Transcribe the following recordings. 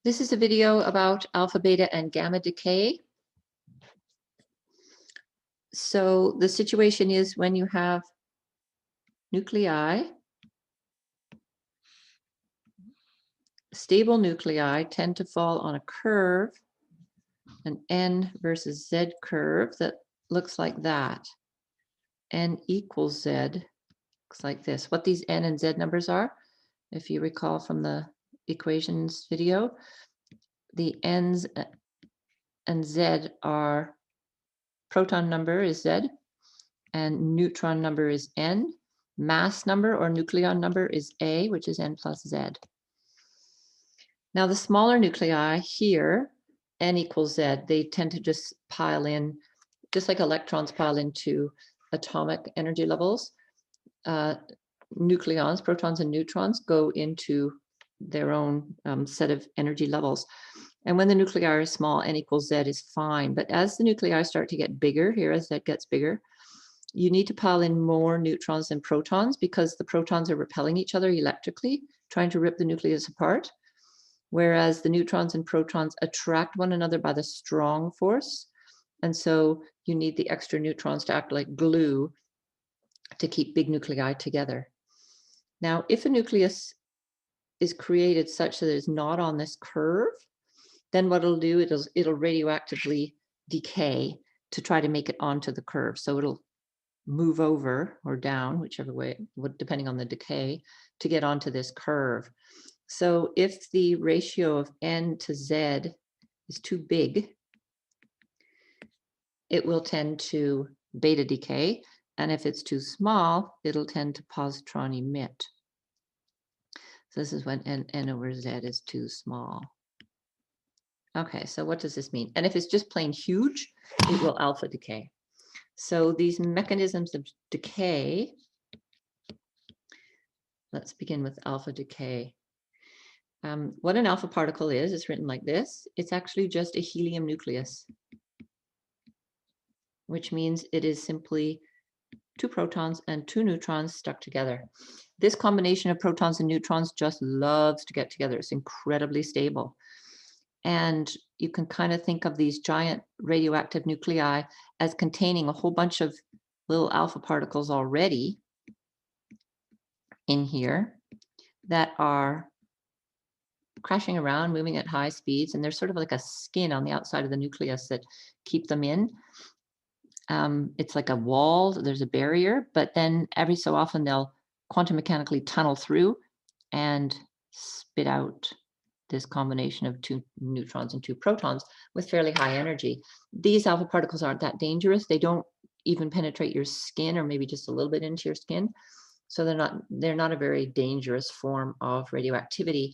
This is a video about alpha, beta, and gamma decay. So the situation is when you have nuclei, stable nuclei tend to fall on a curve, an N versus Z curve that looks like that. N equals Z, looks like this. What these N and Z numbers are, if you recall from the equations video, the N's and Z are proton number is Z and neutron number is N. Mass number or nucleon number is A, which is N plus Z. Now the smaller nuclei here, N equals Z, they tend to just pile in, just like electrons pile into atomic energy levels. Nucleons, protons and neutrons go into their own set of energy levels. And when the nuclei are small, N equals Z is fine. But as the nuclei start to get bigger, here as Z gets bigger, you need to pile in more neutrons than protons because the protons are repelling each other electrically, trying to rip the nucleus apart. Whereas the neutrons and protons attract one another by the strong force. And so you need the extra neutrons to act like glue to keep big nuclei together. Now, if a nucleus is created such that it's not on this curve, then what it'll do, it'll radioactively decay to try to make it onto the curve. So it'll move over or down, whichever way, depending on the decay, to get onto this curve. So if the ratio of N to Z is too big, it will tend to beta decay. And if it's too small, it'll tend to positron emit. So this is when N over Z is too small. Okay, so what does this mean? And if it's just plain huge, it will alpha decay. So these mechanisms of decay, let's begin with alpha decay. What an alpha particle is written like this. It's actually just a helium nucleus, which means it is simply two protons and two neutrons stuck together. This combination of protons and neutrons just loves to get together. It's incredibly stable. And you can kind of think of these giant radioactive nuclei as containing a whole bunch of little alpha particles already in here that are crashing around, moving at high speeds, and there's sort of like a skin on the outside of the nucleus that keep them in. It's like a wall, there's a barrier, but then every so often they'll quantum mechanically tunnel through and spit out this combination of two neutrons and two protons with fairly high energy. These alpha particles aren't that dangerous. They don't even penetrate your skin or maybe just a little bit into your skin. So they're not a very dangerous form of radioactivity.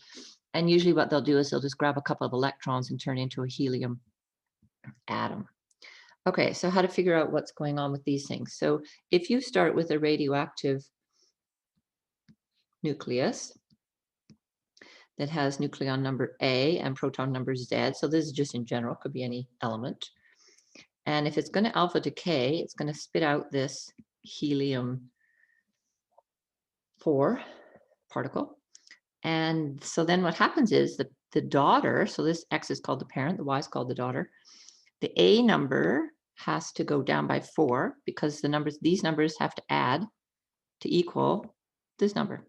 And usually what they'll do is they'll just grab a couple of electrons and turn into a helium atom. Okay, so how to figure out what's going on with these things. So if you start with a radioactive nucleus that has nucleon number A and proton number Z, so this is just in general, could be any element. And if it's going to alpha decay, it's going to spit out this helium 4 particle. And so then what happens is the daughter, so this X is called the parent, the Y is called the daughter. The A number has to go down by 4 because these numbers have to add to equal this number.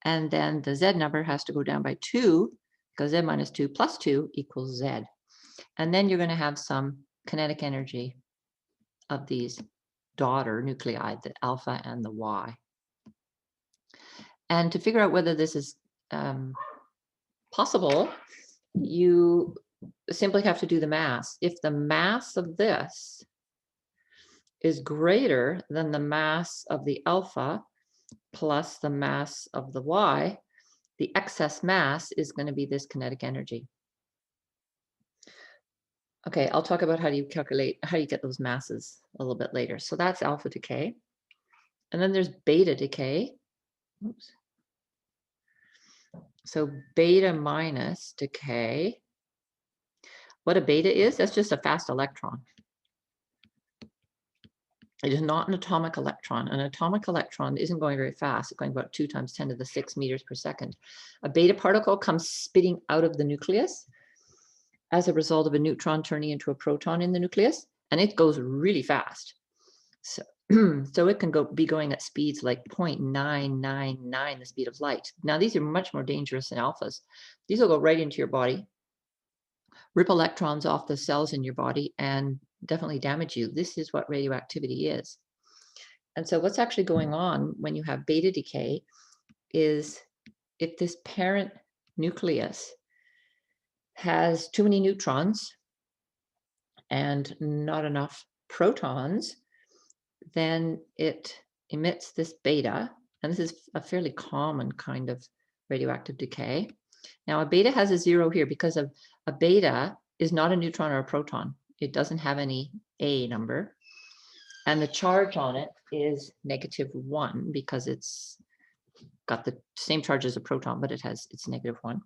And then the Z number has to go down by 2 because Z minus 2 plus 2 equals Z. And then you're going to have some kinetic energy of these daughter nuclei, the alpha and the Y. And to figure out whether this is possible, you simply have to do the mass. If the mass of this is greater than the mass of the alpha plus the mass of the Y, the excess mass is going to be this kinetic energy. Okay, I'll talk about how you get those masses a little bit later. So that's alpha decay. And then there's beta decay. Oops. So beta minus decay. What a beta is, that's just a fast electron. It is not an atomic electron. An atomic electron isn't going very fast. It's going about 2 times 10 to the 6 meters per second. A beta particle comes spitting out of the nucleus as a result of a neutron turning into a proton in the nucleus, and it goes really fast. So, so it can be going at speeds like 0.999 the speed of light. Now, these are much more dangerous than alphas. These will go right into your body, rip electrons off the cells in your body, and definitely damage you. This is what radioactivity is. And so what's actually going on when you have beta decay is if this parent nucleus has too many neutrons and not enough protons, then it emits this beta. And this is a fairly common kind of radioactive decay. Now, a beta has a 0 here because of a beta is not a neutron or a proton. It doesn't have any A number. And the charge on it is -1 because it's got the same charge as a proton, but it's -1.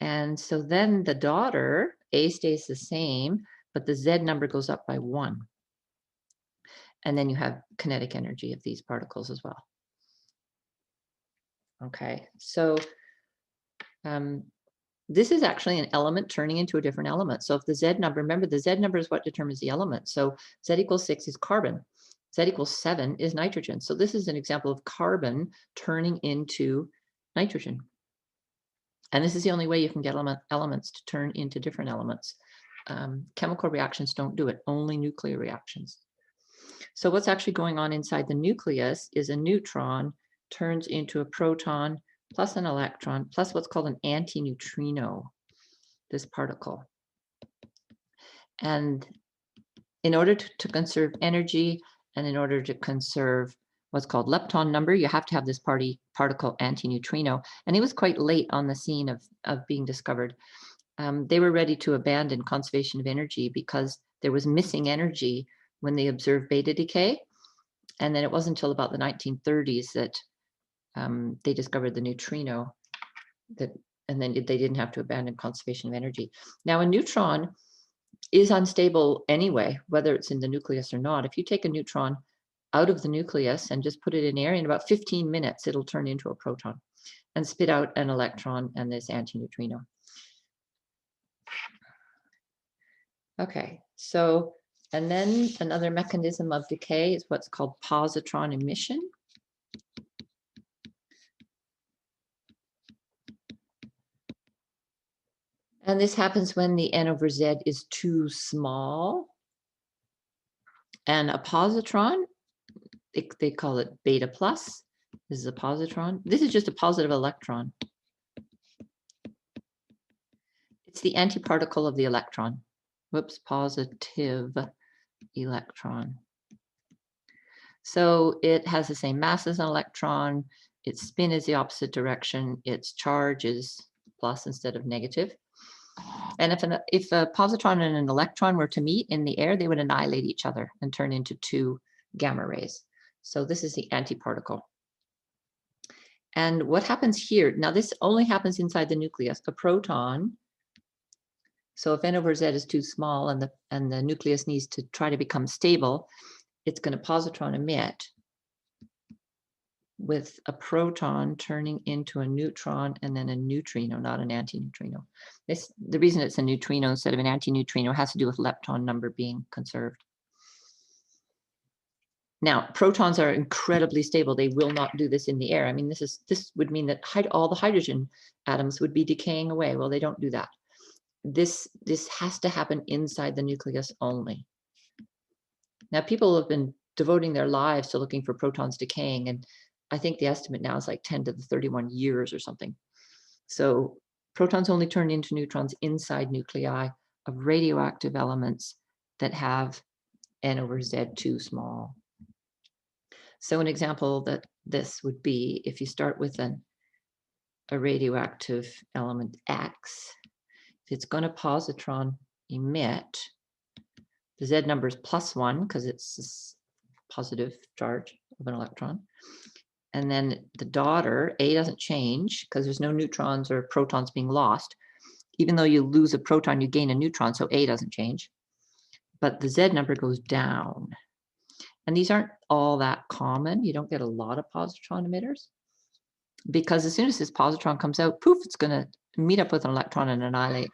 And so then the daughter, A stays the same, but the Z number goes up by 1. And then you have kinetic energy of these particles as well. Okay, so this is actually an element turning into a different element. So if the Z number, remember the Z number is what determines the element. So Z equals 6 is carbon. Z equals 7 is nitrogen. So this is an example of carbon turning into nitrogen. And this is the only way you can get elements to turn into different elements. Chemical reactions don't do it, only nuclear reactions. So what's actually going on inside the nucleus is a neutron turns into a proton plus an electron plus what's called an antineutrino, this particle. And in order to conserve energy and in order to conserve what's called lepton number, you have to have this particle antineutrino. And it was quite late on the scene of being discovered. They were ready to abandon conservation of energy because there was missing energy when they observed beta decay. And then it wasn't until about the 1930s that they discovered the neutrino, and then they didn't have to abandon conservation of energy. Now, a neutron is unstable anyway, whether it's in the nucleus or not. If you take a neutron out of the nucleus and just put it in air, in about 15 minutes, it'll turn into a proton and spit out an electron and this antineutrino. Okay, so, and then another mechanism of decay is what's called positron emission. And this happens when the N over Z is too small. And a positron, they call it beta plus. This is a positron. This is just a positive electron. It's the antiparticle of the electron. Whoops, positive electron. So it has the same mass as an electron. Its spin is the opposite direction. Its charge is plus instead of negative. And if a positron and an electron were to meet in the air, they would annihilate each other and turn into 2 gamma rays. So this is the antiparticle. And what happens here, now this only happens inside the nucleus. A proton, so if N over Z is too small and the nucleus needs to try to become stable, it's going to positron emit with a proton turning into a neutron and then a neutrino, not an antineutrino. The reason it's a neutrino instead of an antineutrino has to do with lepton number being conserved. Now, protons are incredibly stable. They will not do this in the air. I mean, this would mean that all the hydrogen atoms would be decaying away. Well, they don't do that. This has to happen inside the nucleus only. Now, people have been devoting their lives to looking for protons decaying, and I think the estimate now is like 10 to the 31 years or something. So protons only turn into neutrons inside nuclei of radioactive elements that have N over Z too small. So an example that this would be if you start with a radioactive element X, if it's going to positron emit, the Z number is +1 because it's this positive charge of an electron. And then the daughter, A, doesn't change because there's no neutrons or protons being lost. Even though you lose a proton, you gain a neutron, so A doesn't change. But the Z number goes down. And these aren't all that common. You don't get a lot of positron emitters because as soon as this positron comes out, poof, it's going to meet up with an electron and annihilate.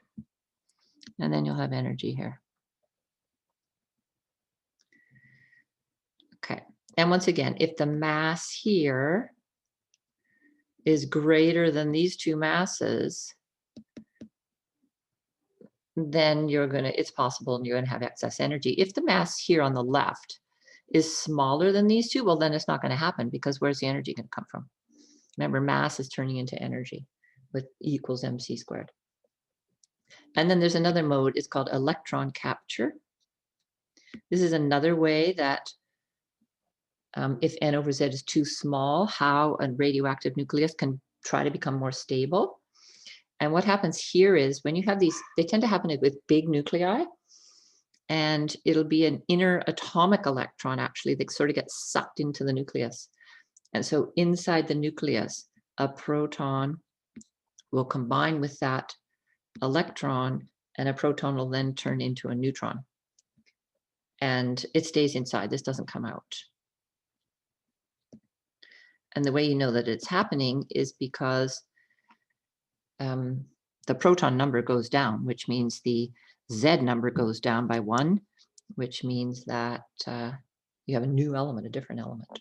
And then you'll have energy here. Okay. And once again, if the mass here is greater than these two masses, then it's possible and you're going to have excess energy. If the mass here on the left is smaller than these two, well, then it's not going to happen because where's the energy going to come from? Remember, mass is turning into energy with E equals mc squared. And then there's another mode, it's called electron capture. This is another way that if n over z is too small, how a radioactive nucleus can try to become more stable. And what happens here is when you have these, they tend to happen with big nuclei, and it'll be an inner atomic electron actually that sort of gets sucked into the nucleus. And so inside the nucleus, a proton will combine with that electron, and a proton will then turn into a neutron. And it stays inside, this doesn't come out. And the way you know that it's happening is because the proton number goes down, which means the Z number goes down by 1, which means that you have a new element, a different element.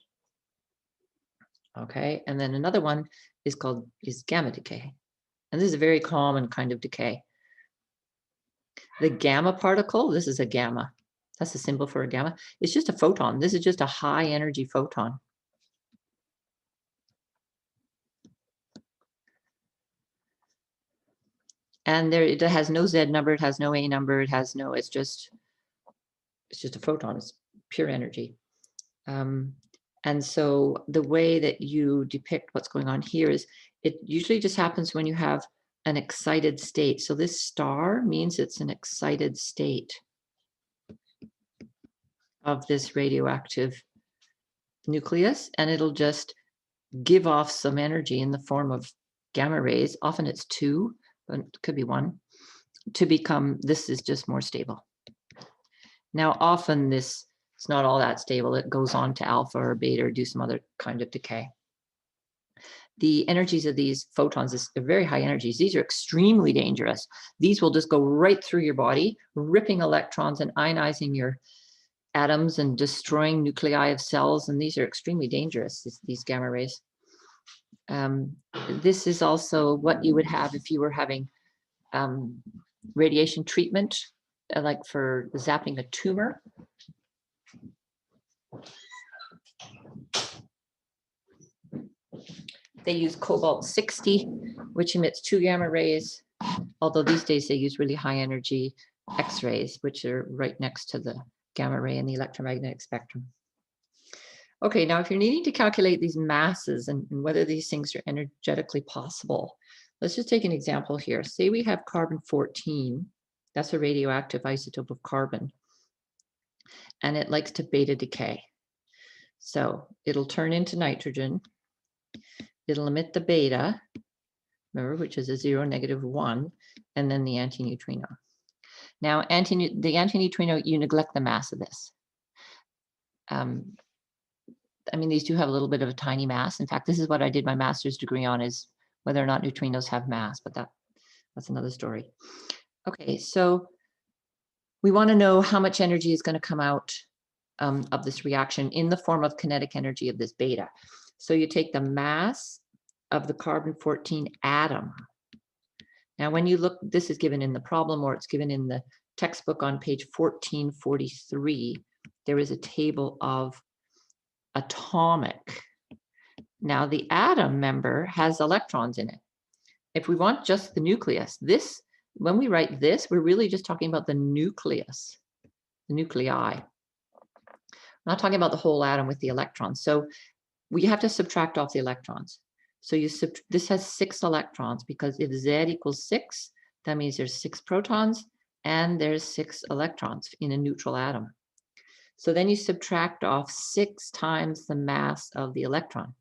Okay, and then another one is gamma decay. And this is a very common kind of decay. The gamma particle, this is a gamma. That's the symbol for a gamma. It's just a photon. This is just a high energy photon. And it has no Z number, it has no A number, it has no, it's just a photon, it's pure energy. And so the way that you depict what's going on here is it usually just happens when you have an excited state. So this star means it's an excited state of this radioactive nucleus, and it'll just give off some energy in the form of gamma rays. Often it's 2, but it could be 1, to become, this is just more stable. Now, often this is not all that stable. It goes on to alpha or beta or do some other kind of decay. The energies of these photons are very high energies. These are extremely dangerous. These will just go right through your body, ripping electrons and ionizing your atoms and destroying nuclei of cells. And these are extremely dangerous, these gamma rays. This is also what you would have if you were having radiation treatment, like for zapping a tumor. They use cobalt-60, which emits 2 gamma rays, although these days they use really high energy X-rays, which are right next to the gamma ray in the electromagnetic spectrum. Okay, now if you're needing to calculate these masses and whether these things are energetically possible, let's just take an example here. Say we have carbon-14, that's a radioactive isotope of carbon, and it likes to beta decay. So it'll turn into nitrogen, it'll emit the beta, remember, which is a 0, -1, and then the antineutrino. Now, the antineutrino, you neglect the mass of this. I mean, these do have a little bit of a tiny mass. In fact, this is what I did my master's degree on, is whether or not neutrinos have mass, but that's another story. Okay, so we want to know how much energy is going to come out of this reaction in the form of kinetic energy of this beta. So you take the mass of the carbon-14 atom. Now, when you look, this is given in the problem, or it's given in the textbook on page 1443. There is a table of atomic. Now, the atom, member, has electrons in it. If we want just the nucleus, when we write this, we're really just talking about the nucleus, the nuclei. We're not talking about the whole atom with the electrons. So we have to subtract off the electrons. So this has 6 electrons, because if Z equals 6, that means there's 6 protons and there's 6 electrons in a neutral atom. So then you subtract off 6 times the mass of the electron.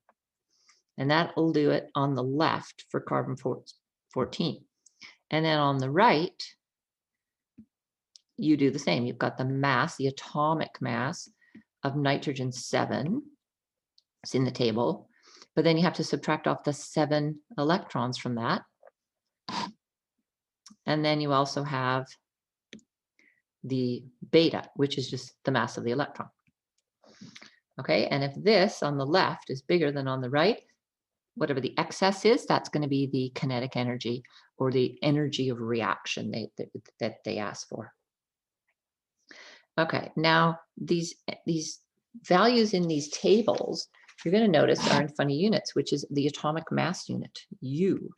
And that will do it on the left for carbon-14. And then on the right, you do the same. You've got the mass, the atomic mass of nitrogen 7. It's in the table, but then you have to subtract off the 7 electrons from that. And then you also have the beta, which is just the mass of the electron. Okay, and if this on the left is bigger than on the right, whatever the excess is, that's going to be the kinetic energy or the energy of reaction that they ask for. Okay, now these values in these tables, you're going to notice are in funny units, which is the atomic mass unit, U,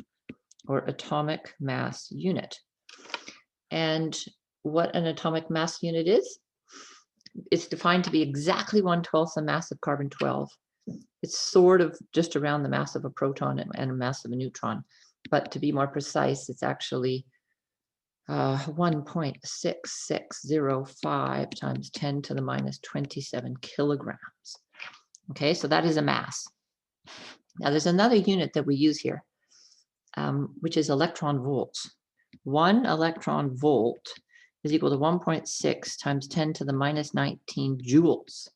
or atomic mass unit. And what an atomic mass unit is, it's defined to be exactly 1/12 the mass of carbon-12. It's sort of just around the mass of a proton and a mass of a neutron. But to be more precise, it's actually 1.6605 times 10 to the minus 27 kilograms. Okay, so that is a mass. Now there's another unit that we use here, which is electron volts. 1 electron volt is equal to 1.6 times 10 to the minus 19 joules.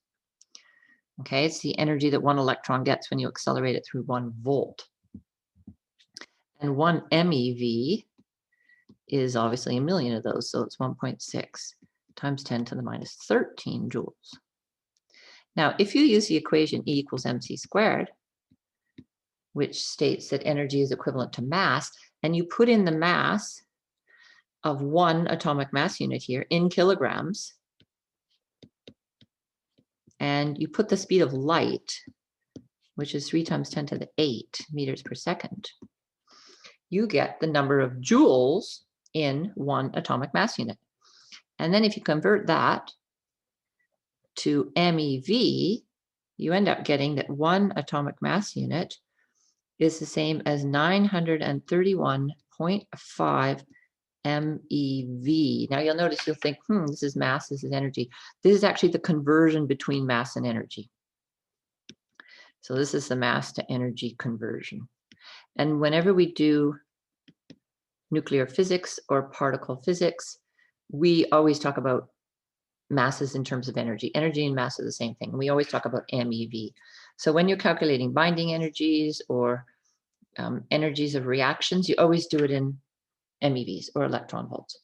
Okay, it's the energy that 1 electron gets when you accelerate it through 1 volt. And 1 MeV is obviously a million of those, so it's 1.6 times 10 to the minus 13 joules. Now, if you use the equation E equals mc squared, which states that energy is equivalent to mass, and you put in the mass of 1 atomic mass unit here in kilograms, and you put the speed of light, which is 3 times 10 to the 8 meters per second, you get the number of joules in 1 atomic mass unit. And then if you convert that to MeV, you end up getting that 1 atomic mass unit is the same as 931.5 MeV. Now you'll notice, you'll think, this is mass, this is energy. This is actually the conversion between mass and energy. So this is the mass to energy conversion. And whenever we do nuclear physics or particle physics, we always talk about masses in terms of energy. Energy and mass are the same thing. We always talk about MeV. So when you're calculating binding energies or energies of reactions, you always do it in MeVs or electron volts.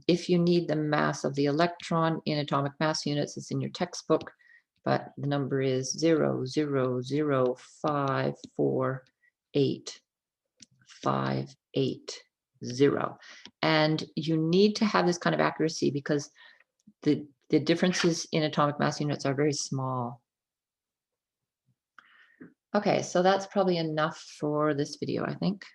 If you need the mass of the electron in atomic mass units, it's in your textbook, but the number is 0.0054858. And you need to have this kind of accuracy because the differences in atomic mass units are very small. Okay, so that's probably enough for this video, I think.